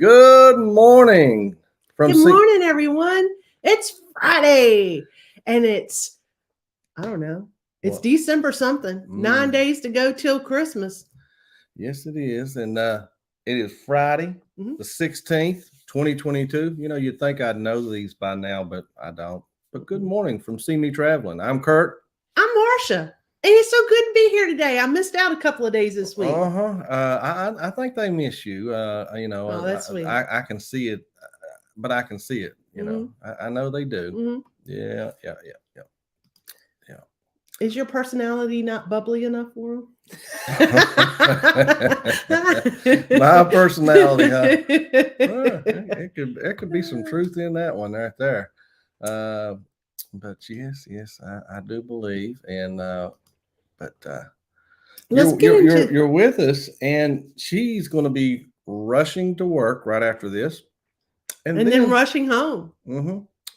Good morning Good morning, everyone. It's Friday, and I don't know, it's What? December something. 9 days to go till Christmas. Yes, it is. And it is Friday, the 16th, 2022. You know, you'd think I'd know these by now, but I don't. But good morning from CME Traveling. I'm Curt. I'm Marsha, and it's so good to be here today. I missed out a couple of days this week. I think they miss you. That's sweet. I can see it, but I can see it. You know, I know they do. Yeah. Is your personality not bubbly enough for them? My personality, huh? It could be some truth in that one right there. But yes, I do believe, and you're with us, and she's going to be rushing to work right after this, and then rushing home.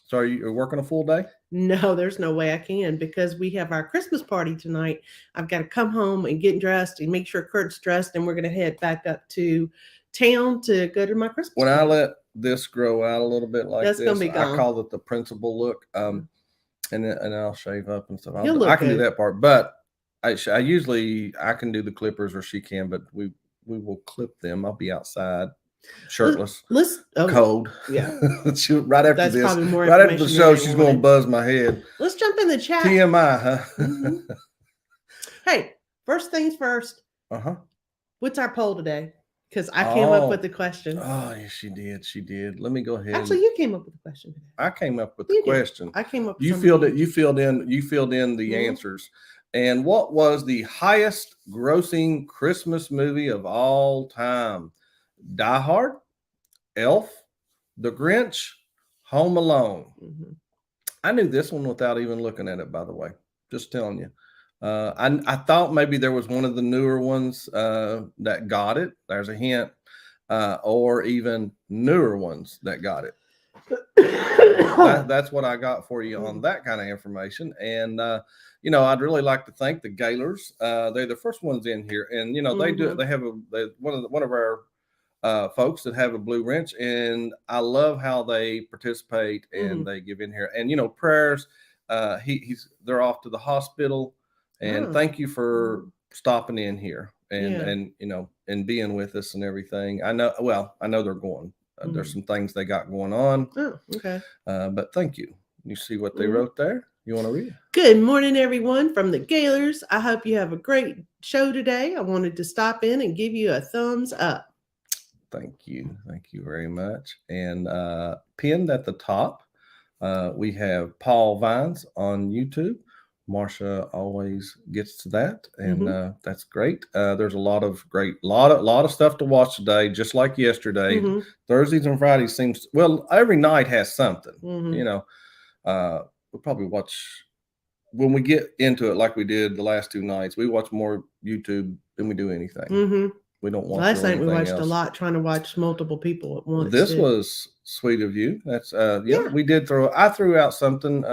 So you're working a full day? No, there's no way I can, because we have our Christmas party tonight. I've got to come home and get dressed and make sure Curt's dressed, and we're going to head back up to town to go to my Christmas When party. I let this grow out a little bit like That's this, gonna be gone. I call it the principal look. And I'll shave up and stuff. I can do that part, but I can do the clippers, or she can, but we will clip them. I'll be outside, shirtless, cold. Yeah. Right after the show, she's going to buzz my head. Let's jump in the chat. TMI, huh? Hey, first things first. What's our poll today? Because I came up with the question. Oh, yes, she did. Let me go ahead. Actually, you came up with the question today. I came up with the question. I came up with You filled in the answers. And what was the highest grossing Christmas movie of all time? Die Hard, Elf, The Grinch, Home Alone. I knew this one without even looking at it, by the way. Just telling you. I thought maybe there was one of the newer ones that got it. There's a hint. Or even newer ones that got it. That's what I got for you on that kind of information. And I'd really like to thank the Gaylors. They're the first ones in here, and they do it. They have one of our folks that have a blue wrench, and I love how they participate and they give in here. And prayers. They're off to the hospital, and thank you for stopping in here and being with us and everything. I know they're going. There's some things they got going on. Oh, okay. But thank you. You see what they wrote there? You want to read? Good morning, everyone from the Gaylors. I hope you have a great show today. I wanted to stop in and give you a thumbs up. Thank you very much. And pinned at the top, we have Paul Vines on YouTube. Marsha always gets to that, and that's great. There's a lot of stuff to watch today, just like yesterday. Thursdays and Fridays every night has something. We'll probably watch when we get into it, like we did the last two nights. We watch more YouTube than we do anything. We don't watch. Last night we watched a lot, trying to watch multiple people at once. This was sweet of you. That's we did I threw out something.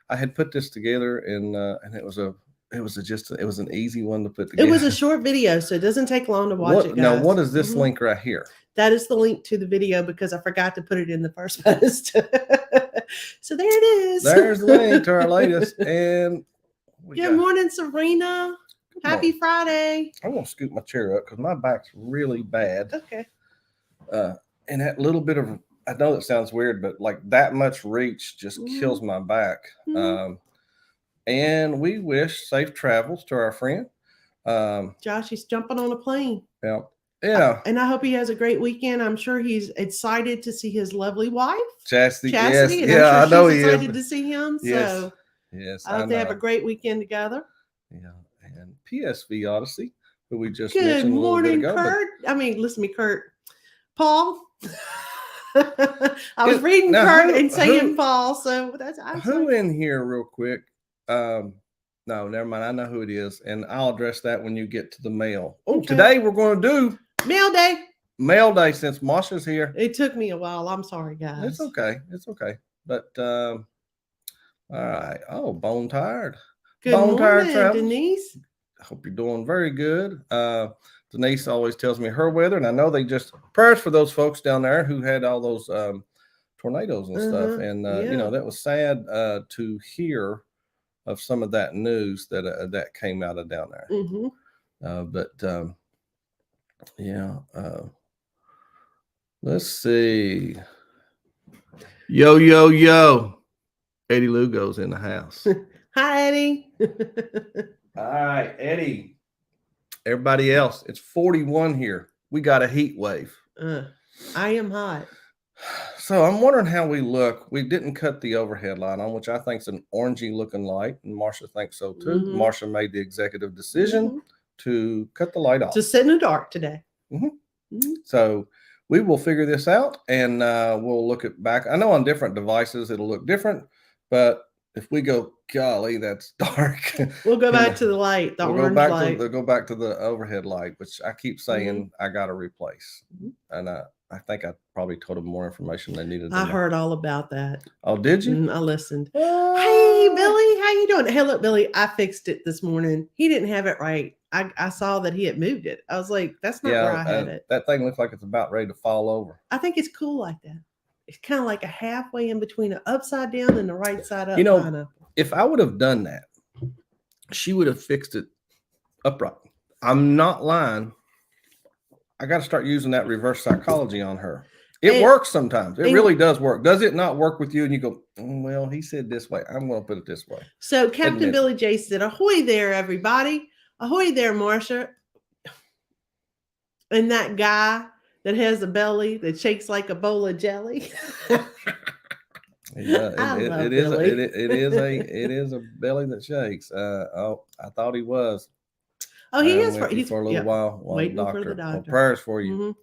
I had put this together, and it was an easy one to put together. It was a short video, so it doesn't take long to watch it, guys. Now, what is this link right here? That is the link to the video, because I forgot to put it in the first post. So there it is. There's the link to our latest. And good morning, Serena. Happy Friday. I'm going to scoot my chair up because my back's really bad. Okay. And that little bit of, I know that sounds weird, but like that much reach just kills my back. And we wish safe travels to our friend. Josh, he's jumping on a plane. Yeah. And I hope he has a great weekend. I'm sure he's excited to see his lovely wife, Chastity. Yes. And I know he's excited to see him. Yes. So yes, I hope they have a great weekend together. Yeah. And PSV Odyssey, who we just good mentioned a little bit ago. Curt. Listen to me, Curt. Paul. I was reading Curt and saying Paul, so that's who in here real quick. No, never mind. I know who it is, and I'll address that when you get to the mail. Oh, okay. Today we're going to do mail day. Mail day, since Marsha's here. It took me a while. I'm sorry, guys. It's okay. But all right. Oh, Bone Tired. Good morning, Denise. hope you're doing very good. Denise always tells me her weather, and I know they just prayers for those folks down there who had all those tornadoes and stuff. And that was sad to hear of some of that news that came out of down there. Let's see. Yo. Eddie Lugo's in the house. Hi, Eddie. All right, Eddie. Everybody else, it's 41 here. We got a heat wave. I am hot. So I'm wondering how we look. We didn't cut the overhead light on, which I think is an orangey looking light, and Marsha thinks so too. Marsha made the executive decision to cut the light off. To sit in the dark today. So we will figure this out, and we'll look at back. I know on different devices it'll look different, but if we go, golly, that's dark. We'll go back to the light, the orange light. Go back to the overhead light, which I keep saying I got to replace. And I think I probably told them more information they needed. I heard all about that. Oh, did you? I listened. Hey, Billy, how you doing? Hey, look, Billy, I fixed it this morning. He didn't have it right. I saw that he had moved it. I was like, that's not where I had it. That thing looks like it's about ready to fall over. I think it's cool like that. It's kind of like a halfway in between an upside down and the right side up pineapple. If I would have done that, she would have fixed it upright. I'm not lying. I got to start using that reverse psychology on her. It works sometimes. It really does work. Does it not work with you? And you go, well, he said this way. I'm going to put it this way. So Captain Billy J said, ahoy there, everybody. Ahoy there, Marsha. And that guy that has a belly that shakes like a bowl of jelly. It is a belly that shakes. I thought he was. Oh, he is for a little while. Waiting for the doctor. Well, prayers for you.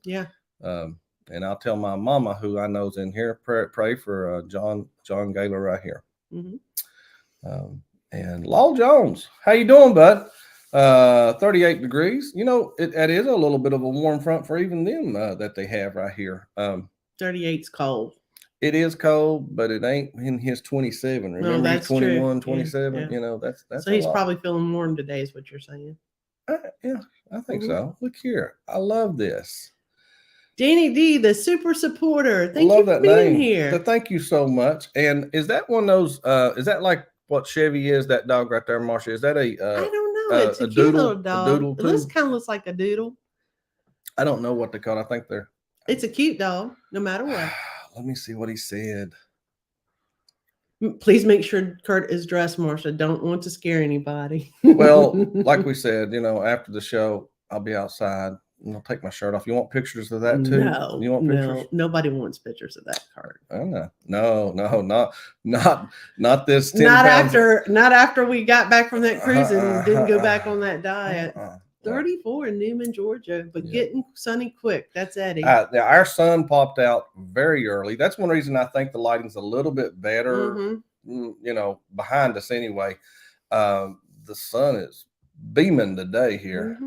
And I'll tell my mama, who I know's in here, pray for John Gaylor right here. And Law Jones, how you doing, bud? 38 degrees. It is a little bit of a warm front for even them that they have right here. 38's cold. It is cold, but it ain't in his 27. Remember, he's 21, 27. That's so he's probably feeling warm today, is what you're saying. I think so. Look here. I love this. Danny D, the super supporter. Thank you for being here. So thank you so much. And is that one of those, is that like what Chevy is, that dog right there, Marsha? Is that I don't know. It's a cute little dog. Doodle it kind of looks like a doodle. I don't know what they call it. I think it's a cute dog, no matter what. Let me see what he said. Please make sure Curt is dressed, Marsha. Don't want to scare anybody. Well, like we said, after the show, I'll be outside. I'll take my shirt off. You want pictures of that too? No, you want pictures? No, nobody wants pictures of that Curt. Oh, no, not this. 10 not pounds. after we got back from that cruise and didn't go back on that diet. 34 in Newman, Georgia, but getting sunny quick. That's Eddie. Our sun popped out very early. That's one reason I think the lighting's a little bit better, behind us anyway. The sun is beaming today here.